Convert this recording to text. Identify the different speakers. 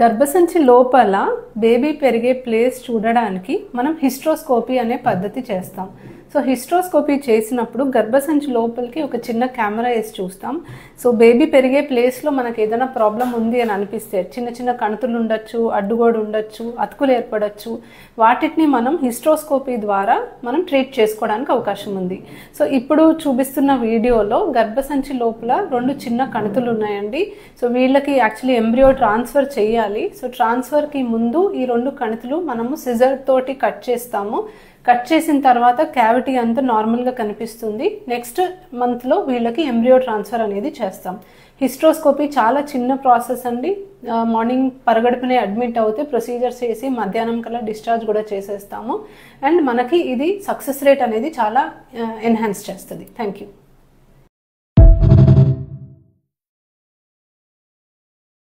Speaker 1: గర్భసంచి లోపల బేబీ పెరిగే ప్లేస్ చూడడానికి మనం హిస్ట్రోస్కోపీ అనే పద్ధతి చేస్తాం. సో హిస్ట్రోస్కోపీ చేసినప్పుడు గర్భసంచి లోపలికి ఒక చిన్న కెమెరా వేసి చూస్తాం. సో బేబీ పెరిగే ప్లేస్లో మనకు ఏదైనా ప్రాబ్లం ఉంది అని అనిపిస్తే చిన్న చిన్న కణుతులు ఉండొచ్చు, అడ్డుగోడు ఉండొచ్చు, అతుకులు ఏర్పడచ్చు. వాటిని మనం హిస్ట్రోస్కోపీ ద్వారా మనం ట్రీట్ చేసుకోవడానికి అవకాశం ఉంది. సో ఇప్పుడు చూపిస్తున్న వీడియోలో గర్భసంచి లోపల 2 చిన్న కణుతులు ఉన్నాయండి. సో వీళ్ళకి యాక్చువల్లీ ఎంబ్రియో ట్రాన్స్ఫర్ చేయాలి. సో ట్రాన్స్ఫర్కి ముందు ఈ 2 కణుతులు మనము సిజర్ తోటి కట్ చేస్తాము. కట్ చేసిన తర్వాత క్యావిటీ అంతా నార్మల్గా కనిపిస్తుంది. నెక్స్ట్ మంత్లో వీళ్ళకి ఎంబ్రియో ట్రాన్స్ఫర్ అనేది చేస్తాం. హిస్ట్రోస్కోపీ చాలా చిన్న ప్రాసెస్ అండి. మార్నింగ్ పరగడుపునే అడ్మిట్ అవుతే ప్రొసీజర్స్ చేసి మధ్యాహ్నం కల్లా డిశ్చార్జ్ కూడా చేసేస్తాము. అండ్ మనకి ఇది సక్సెస్ రేట్ అనేది చాలా ఎన్హాన్స్ చేస్తుంది. Thank you.